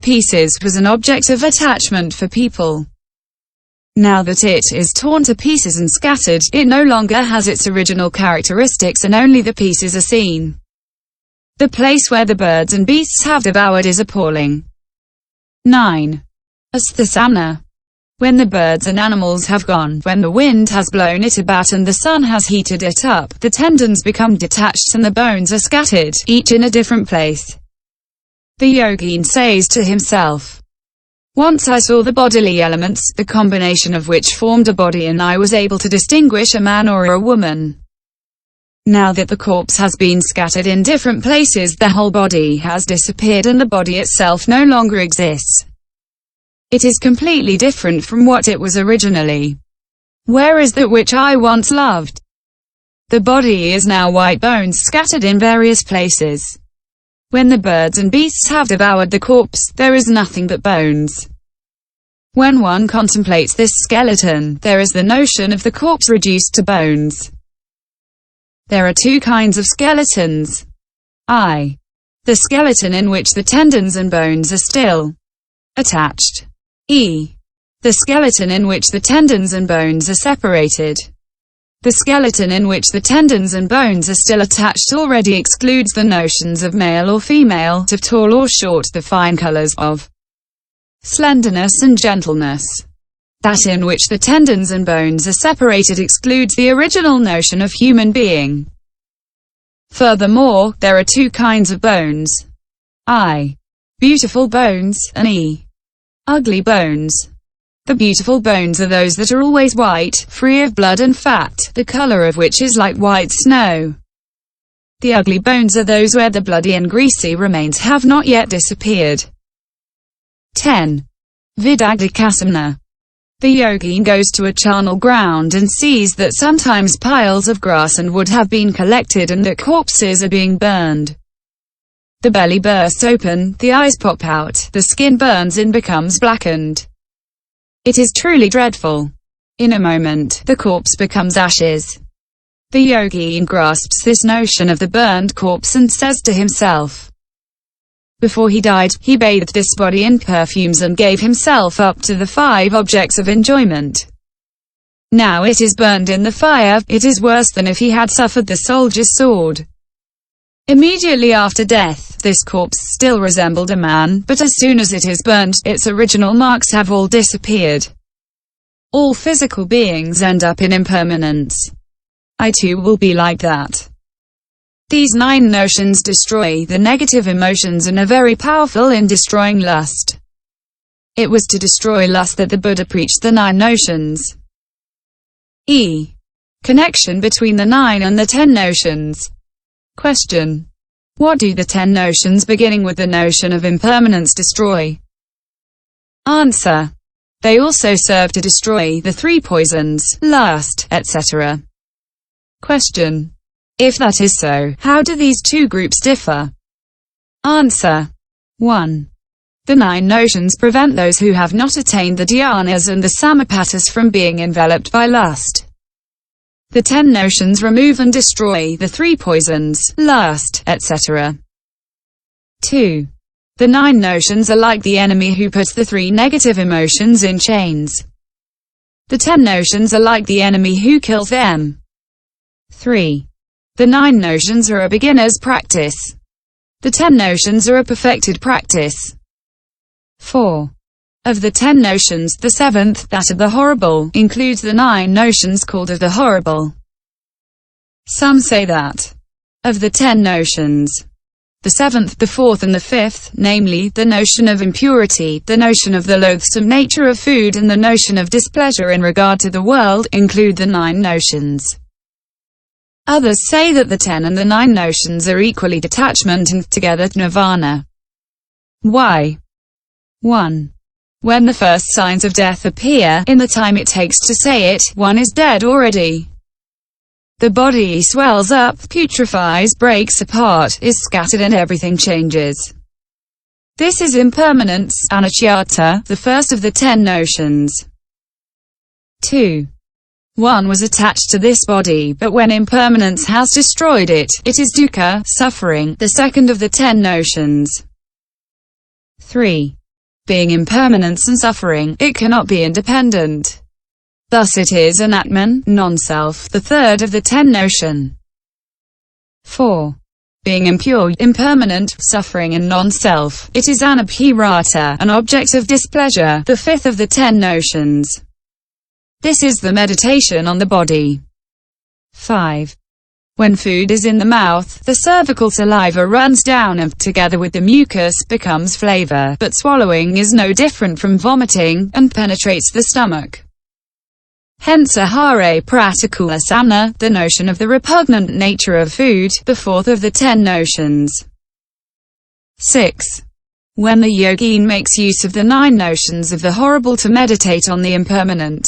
pieces was an object of attachment for people. Now that it is torn to pieces and scattered, it no longer has its original characteristics and only the pieces are seen. The place where the birds and beasts have devoured is appalling. 9. Asthasana. When the birds and animals have gone, when the wind has blown it about and the sun has heated it up, the tendons become detached and the bones are scattered, each in a different place. The yogin says to himself, "Once I saw the bodily elements, the combination of which formed a body, and I was able to distinguish a man or a woman. Now that the corpse has been scattered in different places, the whole body has disappeared and the body itself no longer exists. It is completely different from what it was originally. Where is that which I once loved? The body is now white bones scattered in various places. When the birds and beasts have devoured the corpse, there is nothing but bones. When one contemplates this skeleton, there is the notion of the corpse reduced to bones. There are two kinds of skeletons. I. The skeleton in which the tendons and bones are still attached. E. The skeleton in which the tendons and bones are separated. The skeleton in which the tendons and bones are still attached already excludes the notions of male or female, of tall or short, the fine colors of slenderness and gentleness. That in which the tendons and bones are separated excludes the original notion of human being. Furthermore, there are two kinds of bones. I. Beautiful bones, and E. Ugly bones. The beautiful bones are those that are always white, free of blood and fat, the color of which is like white snow. The ugly bones are those where the bloody and greasy remains have not yet disappeared. 10. Vidagdikasana. The yogin goes to a charnel ground and sees that sometimes piles of grass and wood have been collected and that corpses are being burned. The belly bursts open, the eyes pop out, the skin burns and becomes blackened. It is truly dreadful. In a moment, the corpse becomes ashes. The yogin grasps this notion of the burned corpse and says to himself, before he died, he bathed this body in perfumes and gave himself up to the 5 objects of enjoyment. Now it is burned in the fire, it is worse than if he had suffered the soldier's sword. Immediately after death, this corpse still resembled a man, but as soon as it is burned, its original marks have all disappeared. All physical beings end up in impermanence. I too will be like that. These 9 notions destroy the negative emotions and are very powerful in destroying lust. It was to destroy lust that the Buddha preached the 9 notions. E. Connection between the 9 and the 10 notions. Question. What do the 10 notions beginning with the notion of impermanence destroy? Answer. They also serve to destroy the 3 poisons, lust, etc. Question. If that is so, how do these 2 groups differ? Answer. 1. The 9 notions prevent those who have not attained the dhyanas and the samapattis from being enveloped by lust. The 10 notions remove and destroy the 3 poisons, lust, etc. 2. The 9 notions are like the enemy who puts the 3 negative emotions in chains. The 10 notions are like the enemy who kills them. 3. The 9 notions are a beginner's practice. The 10 notions are a perfected practice. 4. Of the 10 notions, the 7th, that of the horrible, includes the 9 notions called of the horrible. Some say that of the 10 notions, the 7th, the 4th and the 5th, namely, the notion of impurity, the notion of the loathsome nature of food and the notion of displeasure in regard to the world, include the 9 notions. Others say that the 10 and the 9 notions are equally detachment and together nirvana. Why? 1. When the first signs of death appear, in the time it takes to say it, one is dead already. The body swells up, putrefies, breaks apart, is scattered and everything changes. This is impermanence, anicca, the first of the 10 notions. 2. One was attached to this body, but when impermanence has destroyed it, it is dukkha, suffering, the second of the 10 notions. 3. being impermanence and suffering, it cannot be independent. Thus it is an Atman, non-self, the third of the 10 notion. 4. Being impure, impermanent, suffering and non-self, it is anabhirata, an object of displeasure, the fifth of the 10 notions. This is the meditation on the body. 5. When food is in the mouth, the cervical saliva runs down and, together with the mucus, becomes flavor, but swallowing is no different from vomiting, and penetrates the stomach. Hence ahare pratikula samna, the notion of the repugnant nature of food, the fourth of the 10 notions. 6. When the yogin makes use of the 9 notions of the horrible to meditate on the impermanent,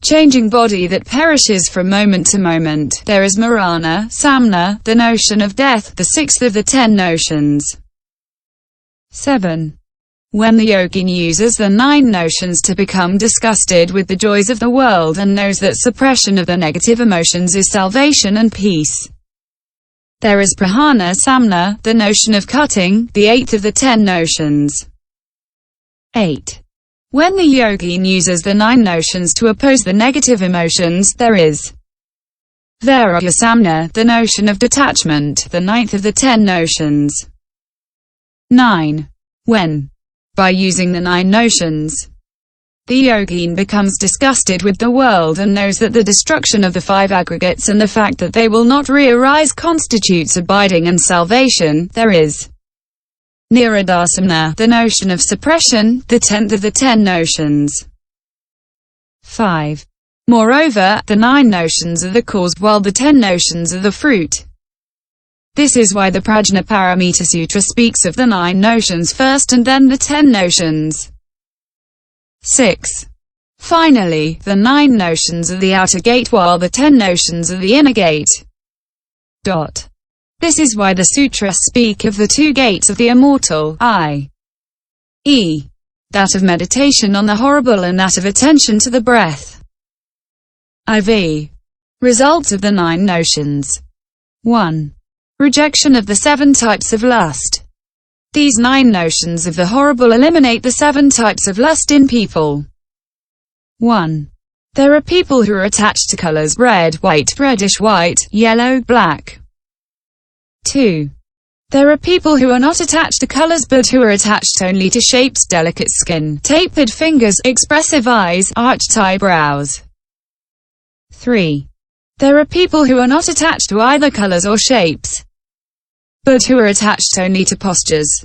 changing body that perishes from moment to moment, there is marana, samna, the notion of death, the sixth of the 10 notions. 7. When the yogin uses the 9 notions to become disgusted with the joys of the world and knows that suppression of the negative emotions is salvation and peace, there is prahana samna, the notion of cutting, the 8th of the 10 notions. 8. When the yogin uses the 9 notions to oppose the negative emotions, there is vairagya samna, the notion of detachment, the 9th of the 10 notions. 9. When, by using the 9 notions, the yogin becomes disgusted with the world and knows that the destruction of the 5 aggregates and the fact that they will not re-arise constitutes abiding and salvation, there is nirodhasamna, the notion of suppression, the 10th of the 10 notions. 5. Moreover, the 9 notions are the cause, while the 10 notions are the fruit. This is why the Prajnaparamita Sutra speaks of the 9 notions first and then the 10 notions. 6. Finally, the 9 notions are the outer gate while the 10 notions are the inner gate. This is why the Sutras speak of the 2 gates of the immortal, i.e., that of meditation on the horrible and that of attention to the breath. IV. Results of the 9 notions. 1. Rejection of the 7 types of lust. These 9 notions of the horrible eliminate the 7 types of lust in people. 1. There are people who are attached to colors red, white, reddish-white, yellow, black. 2. There are people who are not attached to colors but who are attached only to shapes, delicate skin, tapered fingers, expressive eyes, arched eyebrows. 3. There are people who are not attached to either colors or shapes, but who are attached only to postures,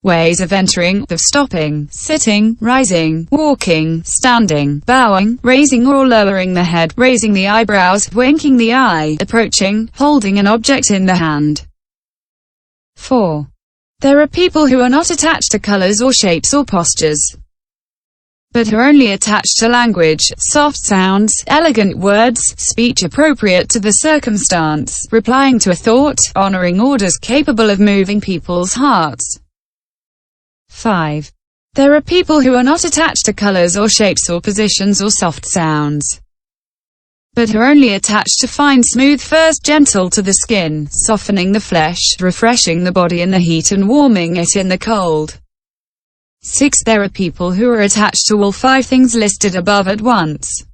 ways of entering, of stopping, sitting, rising, walking, standing, bowing, raising or lowering the head, raising the eyebrows, winking the eye, approaching, holding an object in the hand. 4. There are people who are not attached to colors or shapes or postures, but are only attached to language, soft sounds, elegant words, speech appropriate to the circumstance, replying to a thought, honoring orders capable of moving people's hearts. 5. There are people who are not attached to colors or shapes or positions or soft sounds, but are only attached to fine smooth furs gentle to the skin, softening the flesh, refreshing the body in the heat and warming it in the cold. 6. There are people who are attached to all 5 things listed above at once.